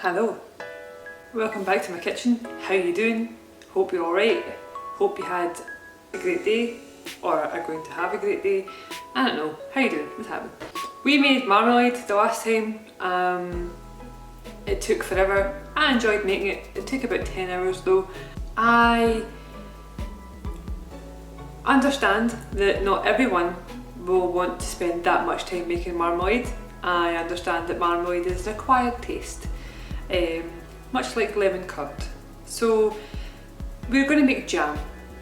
Hello, welcome back to my kitchen. How you doing? Hope you're alright. Hope you had a great day or are going to have a great day. I don't know. How you doing? What's happening? We made marmalade the last time. It took forever. I enjoyed making it. It took about 10 hours though. I understand that not everyone will want to spend that much time making marmalade. I understand that marmalade is an acquired taste. Much like lemon curd. So we're going to make jam,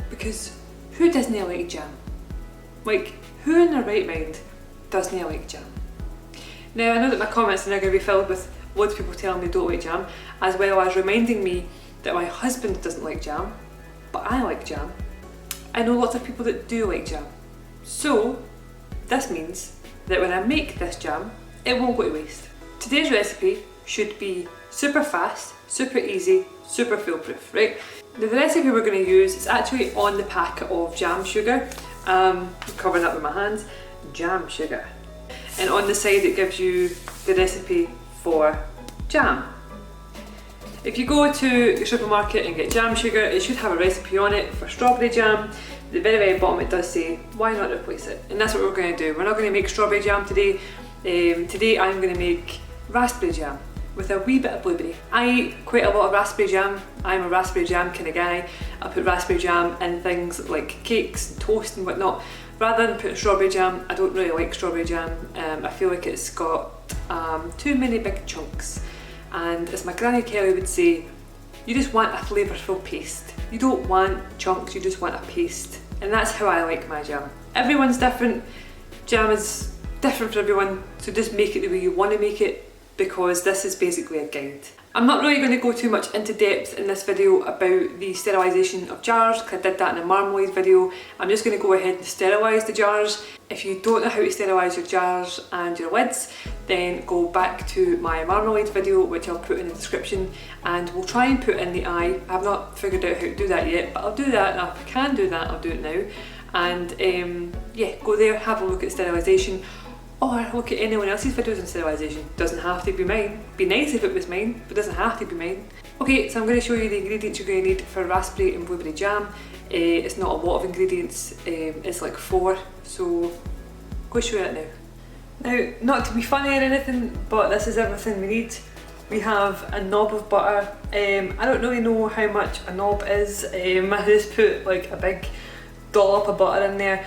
because who doesn't like jam? Like, who in their right mind doesn't like jam? Now I know that my comments are now going to be filled with loads of people telling me they don't like jam, as well as reminding me that my husband doesn't like jam, but I like jam. I know lots of people that do like jam. So this means that when I make this jam, it won't go to waste. Today's recipe should be super fast, super easy, super foolproof, right? The recipe we're going to use is actually on the packet of jam sugar. I'm covering up with my hands. Jam sugar. And on the side it gives you the recipe for jam. If you go to your supermarket and get jam sugar, it should have a recipe on it for strawberry jam. At the very, very bottom it does say, why not replace it? And that's what we're going to do. We're not going to make strawberry jam today. Today I'm going to make raspberry jam with a wee bit of blueberry. I eat quite a lot of raspberry jam. I'm a raspberry jam kind of guy. I put raspberry jam in things like cakes and toast and whatnot. Rather than putting strawberry jam, I don't really like strawberry jam. I feel like it's got too many big chunks. And as my Granny Kelly would say, you just want a flavourful paste. You don't want chunks, you just want a paste. And that's how I like my jam. Everyone's different. Jam is different for everyone, so just make it the way you want to make it, because this is basically a guide. I'm not really going to go too much into depth in this video about the sterilisation of jars, because I did that in a marmalade video. I'm just going to go ahead and sterilise the jars. If you don't know how to sterilise your jars and your lids, then go back to my marmalade video, which I'll put in the description, and we'll try and put in the eye. I've not figured out how to do that yet, but I'll do that, and if I can do that, I'll do it now. And yeah, go there, have a look at sterilisation, or look at anyone else's videos on sterilisation. Doesn't have to be mine. Be nice if it was mine, but doesn't have to be mine. Okay, so I'm going to show you the ingredients you're going to need for raspberry and blueberry jam. It's not a lot of ingredients, it's like 4, so go show you it now. Now, not to be funny or anything, but this is everything we need. We have a knob of butter. I don't really know how much a knob is. I just put like a big dollop of butter in there.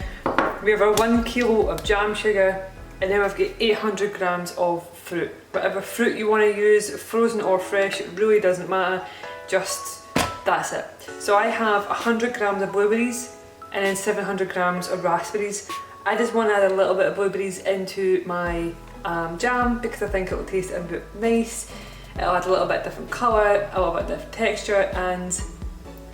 We have our 1 kilo of jam sugar. And then we've got 800 grams of fruit. Whatever fruit you want to use, frozen or fresh, it really doesn't matter, just that's it. So I have 100 grams of blueberries and then 700 grams of raspberries. I just want to add a little bit of blueberries into my jam because I think it'll taste a bit nice. It'll add a little bit different colour, a little bit different texture, and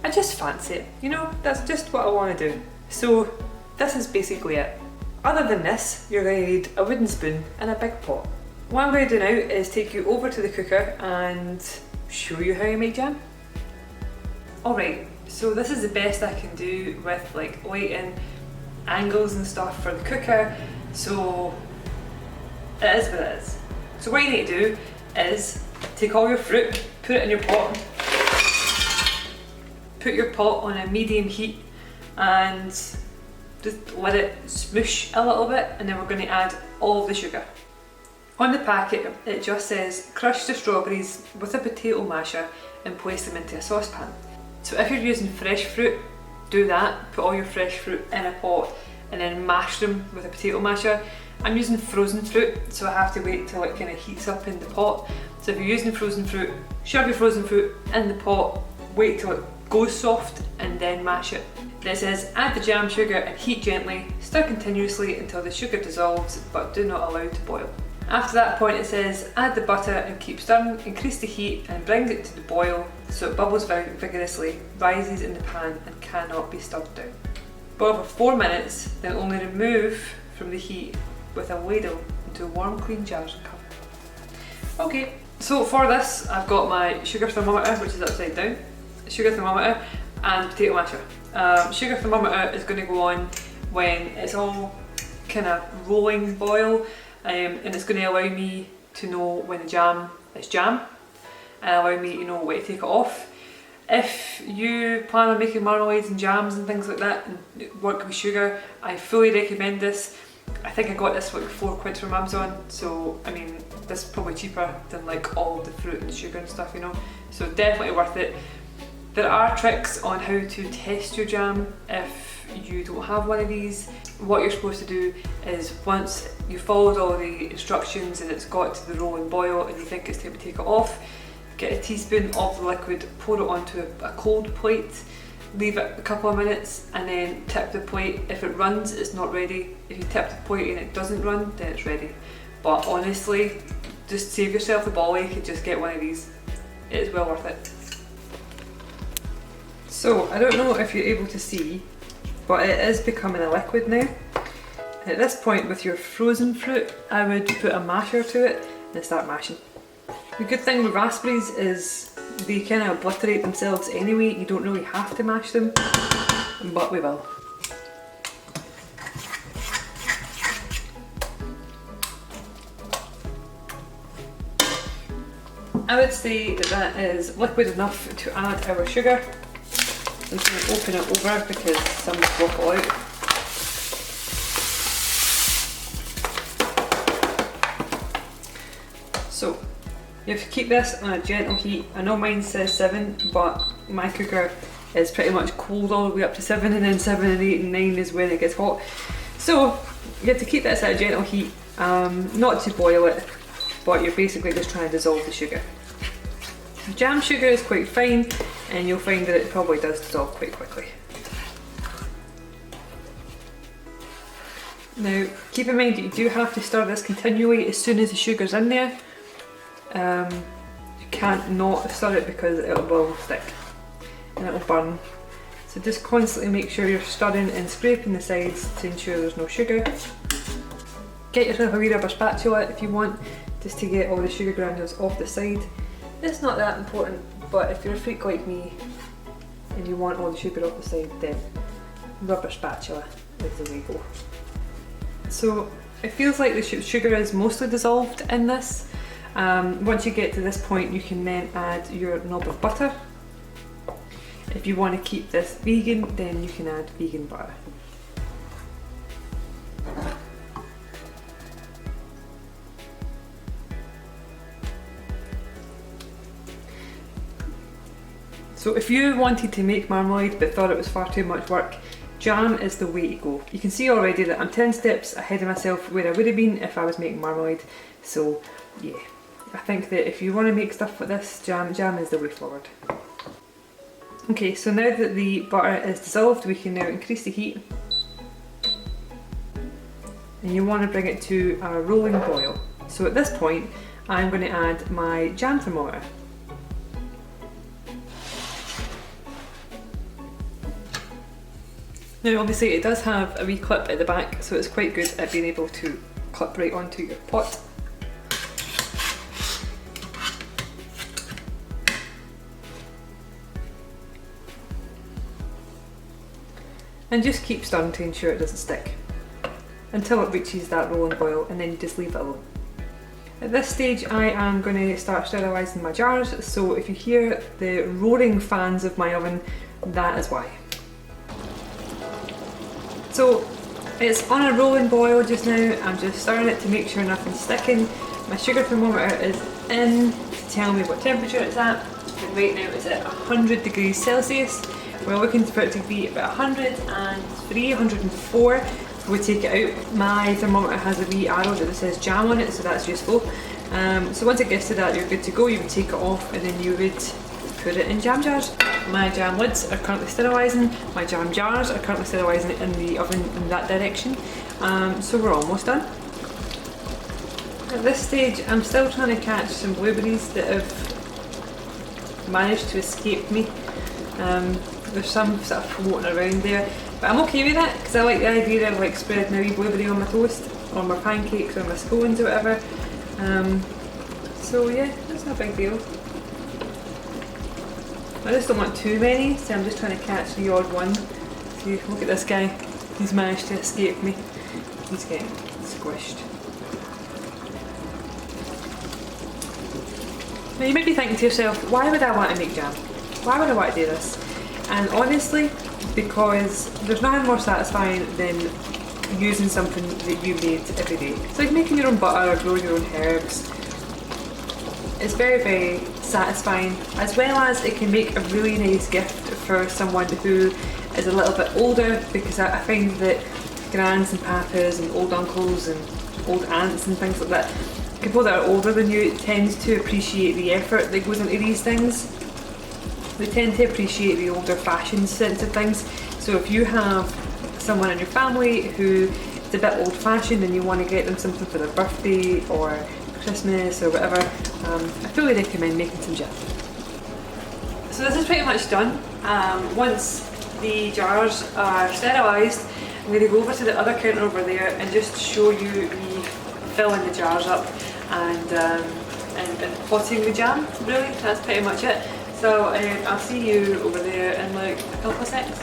I just fancy it. You know, that's just what I want to do. So this is basically it. Other than this, you're going to need a wooden spoon and a big pot. What I'm going to do now is take you over to the cooker and show you how you make jam. Alright, so this is the best I can do with like lighting, angles and stuff for the cooker, so it is what it is. So what you need to do is take all your fruit, put it in your pot, put your pot on a medium heat and just let it smoosh a little bit, and then we're going to add all of the sugar. On the packet it just says crush the strawberries with a potato masher and place them into a saucepan. So if you're using fresh fruit, do that, put all your fresh fruit in a pot and then mash them with a potato masher. I'm using frozen fruit, so I have to wait till it kind of heats up in the pot. So if you're using frozen fruit, shove your frozen fruit in the pot, wait till it goes soft and then mash it. Then it says add the jam sugar and heat gently, stir continuously until the sugar dissolves but do not allow to boil. After that point it says add the butter and keep stirring, increase the heat and bring it to the boil so it bubbles vigorously, rises in the pan and cannot be stirred down. Boil for 4 minutes, then only remove from the heat with a ladle into warm clean jars and cover. Okay, so for this I've got my sugar thermometer, which is upside down, sugar thermometer and potato masher. Sugar thermometer is going to go on when it's all kind of rolling boil, and it's going to allow me to know when the jam is jam. and allow me to know when to take it off. If you plan on making marmalades and jams and things like that and work with sugar, I fully recommend this. I think I got this for like £4 from Amazon, so I mean this is probably cheaper than like all the fruit and sugar and stuff, you know, so definitely worth it. There are tricks on how to test your jam if you don't have one of these. What you're supposed to do is, once you followed all the instructions and it's got to the rolling boil and you think it's time to take it off, get a teaspoon of the liquid, pour it onto a cold plate, leave it a couple of minutes and then tip the plate. If it runs, it's not ready. If you tip the plate and it doesn't run, then it's ready. But honestly, just save yourself the ball ache and just get one of these. It is well worth it. So, I don't know if you're able to see, but it is becoming a liquid now. At this point with your frozen fruit, I would put a masher to it and start mashing. The good thing with raspberries is they kind of obliterate themselves anyway, you don't really have to mash them, but we will. I would say that that is liquid enough to add our sugar. I'm going to open it over because some will fall out. So you have to keep this on a gentle heat. I know mine says 7, but my cooker is pretty much cold all the way up to 7, and then 7 and 8 and 9 is when it gets hot. So you have to keep this at a gentle heat, not to boil it, but you're basically just trying to dissolve the sugar. Jam sugar is quite fine and you'll find that it probably does dissolve quite quickly. Now keep in mind that you do have to stir this continually as soon as the sugar's in there. You can't not stir it because it will stick and it will burn. So just constantly make sure you're stirring and scraping the sides to ensure there's no sugar. Get yourself a wee rubber spatula if you want, just to get all the sugar granules off the side. It's not that important, but if you're a freak like me and you want all the sugar off the side, then rubber spatula is the way to go. So it feels like the sugar is mostly dissolved in this. Once you get to this point, you can then add your knob of butter. If you want to keep this vegan, then you can add vegan butter. So if you wanted to make marmalade but thought it was far too much work, jam is the way to go. You can see already that I'm 10 steps ahead of myself where I would have been if I was making marmalade. So yeah, I think that if you want to make stuff like this, jam is the way forward. Okay, so now that the butter is dissolved, we can now increase the heat. And you want to bring it to a rolling boil. So at this point, I'm going to add my jam thermometer. Now obviously it does have a wee clip at the back, so it's quite good at being able to clip right onto your pot. And just keep stirring to ensure it doesn't stick until it reaches that rolling boil, and then you just leave it alone. At this stage I am going to start sterilising my jars, so if you hear the roaring fans of my oven, that is why. So it's on a rolling boil just now. I'm just stirring it to make sure nothing's sticking. My sugar thermometer is in to tell me what temperature it's at. And right now it's at 100 degrees Celsius. We're looking for it to be about 103, 104. We take it out. My thermometer has a wee arrow that says jam on it, so that's useful. So once it gets to that, you're good to go. You would take it off and then you would put it in jam jars. My jam lids are currently sterilising, my jam jars are currently sterilising in the oven in that direction. So we're almost done. At this stage I'm still trying to catch some blueberries that have managed to escape me. There's some sort of floating around there, but I'm okay with that because I like the idea of like spreading a wee blueberry on my toast or my pancakes or my scones or whatever. So yeah, that's no big deal. I just don't want too many, so I'm just trying to catch the odd one. See, look at this guy, he's managed to escape me. He's getting squished. Now you might be thinking to yourself, why would I want to make jam? Why would I want to do this? And honestly, because there's nothing more satisfying than using something that you made every day. It's like making your own butter or growing your own herbs. It's very, very satisfying, as well as it can make a really nice gift for someone who is a little bit older, because I find that grands and papas and old uncles and old aunts and things like that, people that are older than you tend to appreciate the effort that goes into these things. They tend to appreciate the older fashioned sense of things. So if you have someone in your family who is a bit old fashioned and you want to get them something for their birthday or Christmas or whatever, I fully recommend making some jam. So this is pretty much done. Once the jars are sterilised, I'm going to go over to the other counter over there and just show you me filling the jars up and potting the jam. Really, that's pretty much it. So I'll see you over there in like a couple of seconds.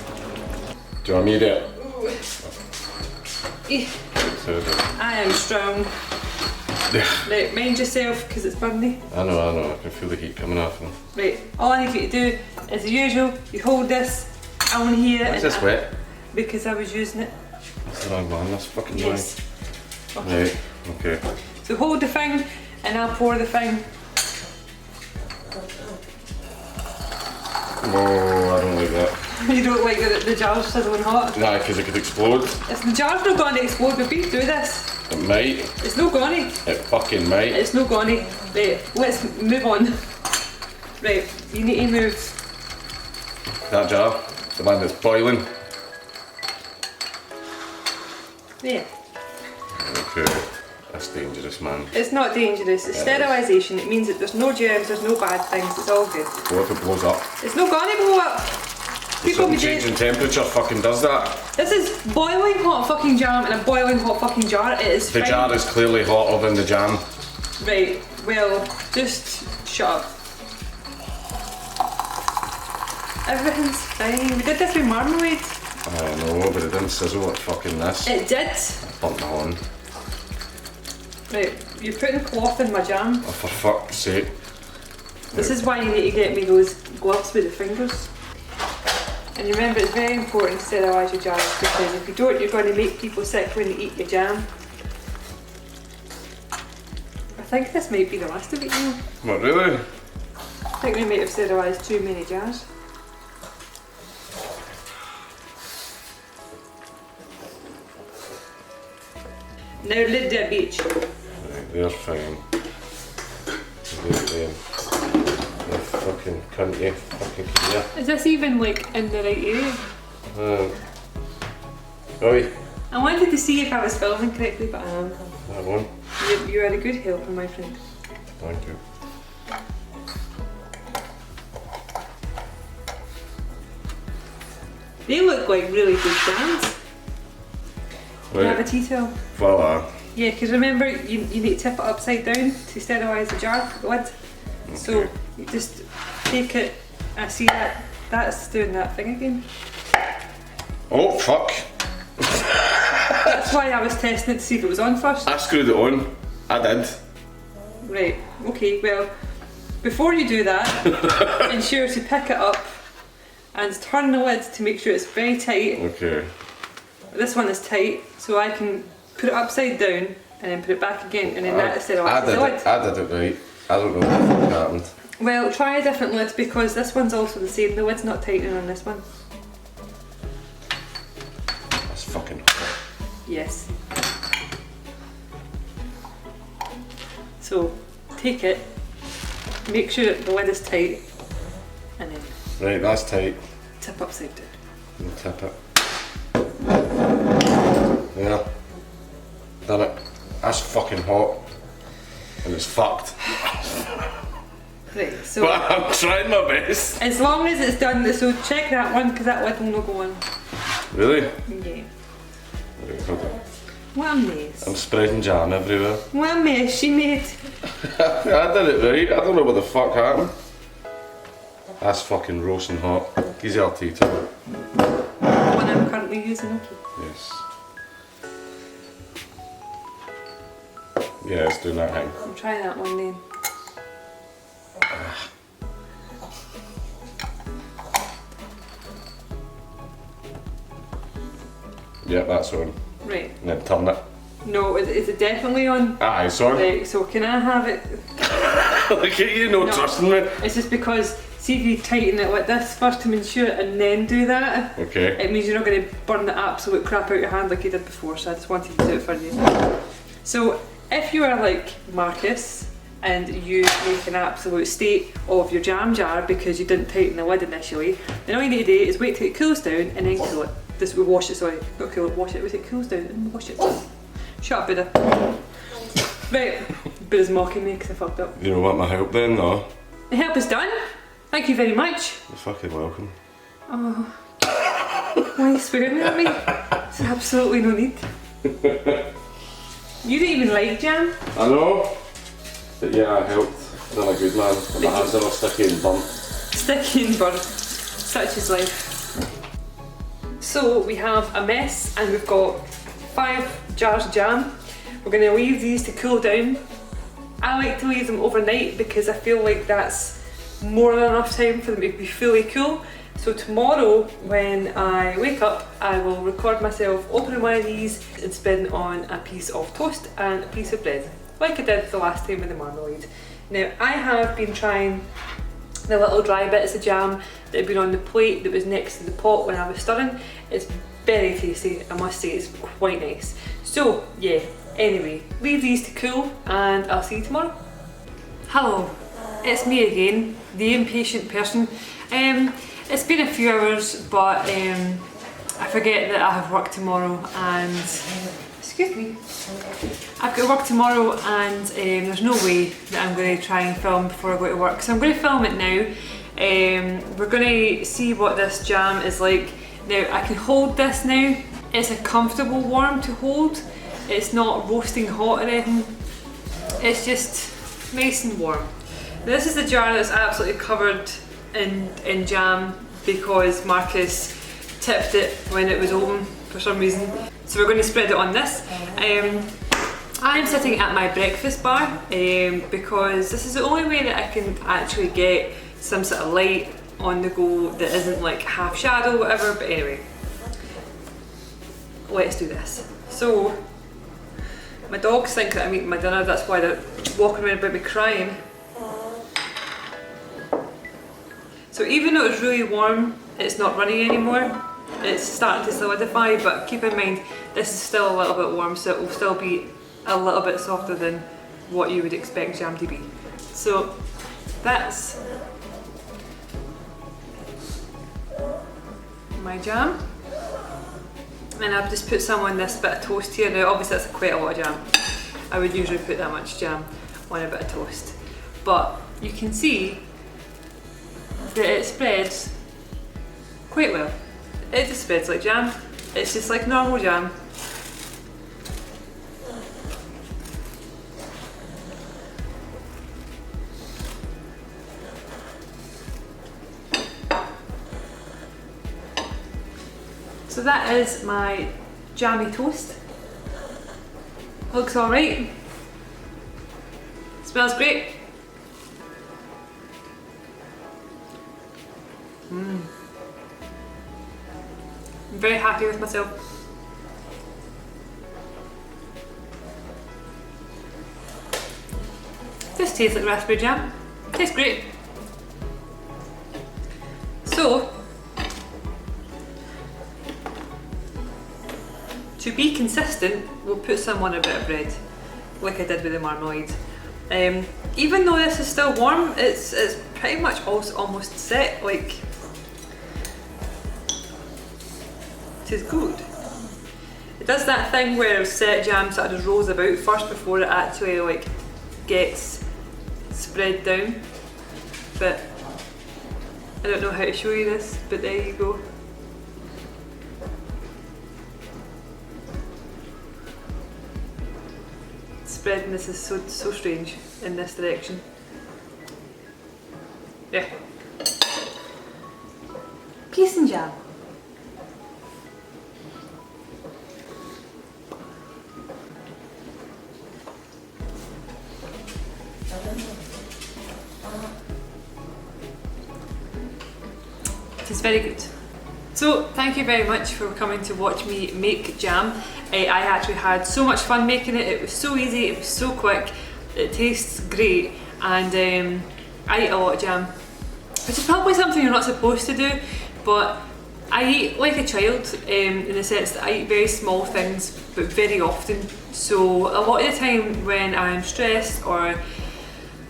Do you want me to do it? I am strong. Right, mind yourself because it's burny. I know, I can feel the heat coming off them. Right, all I need you to do is the usual, you hold this on here. Why is this wet? Because I was using it. That's the wrong one, that's fucking yes. Okay. Right, okay. So hold the thing and I'll pour the thing. Oh, I don't like that. You don't like the jar's sizzling hot? Nah, because it could explode. The jar's not going to explode, we've been through this. It might. It's not going to. It fucking might. It's not going to. Right, let's move on. Right, you need to move. That jar, the one that's boiling. Yeah. Okay, that's dangerous, man. It's not dangerous, it's sterilisation. It means that there's no germs, there's no bad things, it's all good. What if it blows up? It's not going to blow up. Something changing temperature fucking does that. This is boiling hot fucking jam in a boiling hot fucking jar. It is The fine. jar is clearly hotter than the jam. Right, well, just shut up. Everything's fine. We did this with marmalade. I know, but it didn't sizzle like fucking this. It did. Bumped my horn. Right, you're putting cloth in my jam. Oh, for fuck's sake. This is why you need to get me those gloves with the fingers. And remember, it's very important to sterilise your jars, because if you don't, you're going to make people sick when they eat your jam. I think this might be the last of it now. What, really? I think we might have sterilised too many jars. Now lid that bitch. Right, they're fine. They're fucking cunty, fucking clear. Is this even like in the right area? Oi. I wanted to see if I was filming correctly, but I am. That one. You are a good helper, my friend. Thank you. They look like really good jams. Can I have a tea towel? Voila. Yeah, because remember, you need to tip it upside down to sterilise the jar, the lid. Okay. So you just take it, I see that's doing that thing again. Oh, fuck. That's why I was testing it to see if it was on first. I screwed it on. I did. Right, okay, well, before you do that, ensure to pick it up and turn the lid to make sure it's very tight. Okay. This one is tight, so I can put it upside down and then put it back again, and then that sterilises the lid. I did it right. I don't know what the fuck happened. Well, try a different lid, because this one's also the same. The lid's not tightening on this one. That's fucking hot. Yes. So, take it, make sure the lid is tight, and then Right, that's tight. tip upside down. And tip it. Yeah. Done it. That's fucking hot. And it's fucked. Right, so But I'm trying my best. as long as it's done, so check that one, because that lid will not go on. Really? Yeah. Right, hold on. What a mess. I'm spreading jam everywhere. What a mess she made. I did it right. I don't know what the fuck happened. That's fucking roasting hot. Easy tea towel. The one I'm currently using, okay. Yes. Yeah, it's doing that thing. I'll try that one then. Yeah, that's on. Right. And then turn it. No, is it definitely on? Aye, it's on. Right, so can I have it? Look at you, no trusting me. It's just because, see if you tighten it like this first to ensure it and then do that, Okay. it means you're not going to burn the absolute crap out your hand like you did before, so I just wanted to do it for you. So, if you are like Marcus, and you make an absolute state of your jam jar because you didn't tighten the lid initially, then all you need to do is wait till it cools down and then cool it. We wash it, sorry, not cool it, wash it, it cools down and wash it. Shut up, Buddha. Right, Buddha's mocking me because I fucked up. You don't want my help then, no? The help is done. Thank you very much. You're fucking welcome. Oh, why are you swearing at me? There's absolutely no need. You don't even like jam. I know. But yeah, I helped. I'm a good man. My hands are all sticky and burnt. Sticky and burnt. Such is life. So we have a mess and we've got 5 jars of jam. We're going to leave these to cool down. I like to leave them overnight because I feel like that's more than enough time for them to be fully cool. So tomorrow when I wake up, I will record myself opening one of these and spin on a piece of toast and a piece of bread, like I did the last time with the marmalade. Now I have been trying the little dry bits of jam that had been on the plate that was next to the pot when I was stirring. It's very tasty, I must say, it's quite nice. So yeah, anyway, leave these to cool and I'll see you tomorrow. Hello, it's me again, the impatient person. It's been a few hours, but I forget that I have work tomorrow and, excuse me, I've got work tomorrow and there's no way that I'm going to try and film before I go to work. So I'm going to film it now. We're going to see what this jam is like. Now I can hold this now. It's a comfortable warm to hold. It's not roasting hot or anything. It's just nice and warm. This is the jar that's absolutely covered in jam because Marcus tipped it when it was open for some reason. So we're going to spread it on this. I'm sitting at my breakfast bar because this is the only way that I can actually get some sort of light on the go that isn't like half shadow, whatever, but anyway. Let's do this. So, my dogs think that I'm eating my dinner, that's why they're walking around about me crying. So even though it's really warm, it's not running anymore. It's starting to solidify, but keep in mind, this is still a little bit warm, so it will still be a little bit softer than what you would expect jam to be. So that's my jam. And I've just put some on this bit of toast here. Now obviously that's quite a lot of jam. I would usually put that much jam on a bit of toast. But you can see that it spreads quite well. It just spreads like jam. It's just like normal jam. So that is my jammy toast. Looks alright. Smells great. I'm very happy with myself. This tastes like raspberry jam. Tastes great. So, to be consistent, we'll put some on a bit of bread, like I did with the marmalade. Even though this is still warm, it's pretty much also almost set, like, it is good. It does that thing where set jam sort of just rolls about first before it actually like gets spread down, but I don't know how to show you this, but there you go. Spreading this is so strange in this direction. Yeah. Peace and jam. It is very good. So thank you very much for coming to watch me make jam. I actually had so much fun making it. It was so easy, it was so quick, it tastes great, and I eat a lot of jam, which is probably something you're not supposed to do, but I eat like a child in the sense that I eat very small things but very often. So a lot of the time when I'm stressed or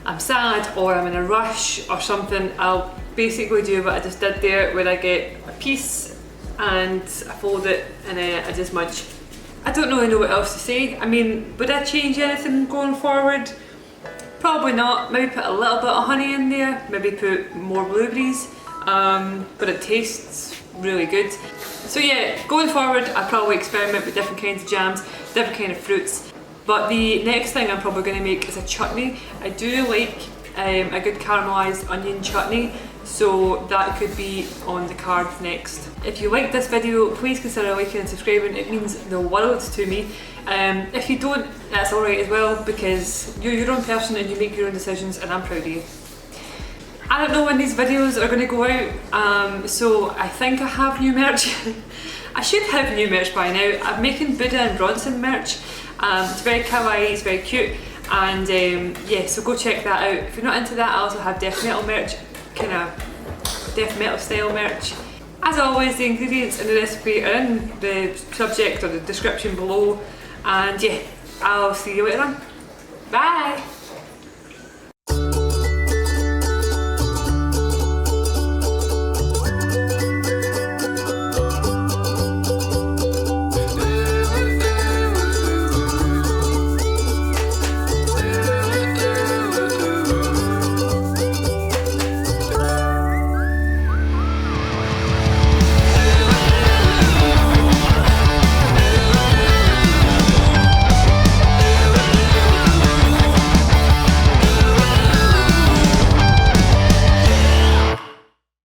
I'm sad or I'm in a rush or something, I'll basically do what I just did there, where I get a piece and I fold it and I just munch. I don't really know what else to say. I mean, would I change anything going forward? Probably not. Maybe put a little bit of honey in there, maybe put more blueberries, but it tastes really good. So yeah, going forward I'll probably experiment with different kinds of jams, different kind of fruits. But the next thing I'm probably going to make is a chutney. I do like a good caramelised onion chutney, so that could be on the card next. If you liked this video, please consider liking and subscribing. It means the world to me. If you don't, that's alright as well, because you're your own person and you make your own decisions, and I'm proud of you. I don't know when these videos are going to go out, so I think I have new merch. I should have new merch by now. I'm making Buddha and Bronson merch. It's very kawaii, it's very cute, and yeah, so go check that out. If you're not into that, I also have death metal merch, kind of death metal style merch. As always, the ingredients in the recipe are in the subject or the description below, and yeah, I'll see you later on. Bye!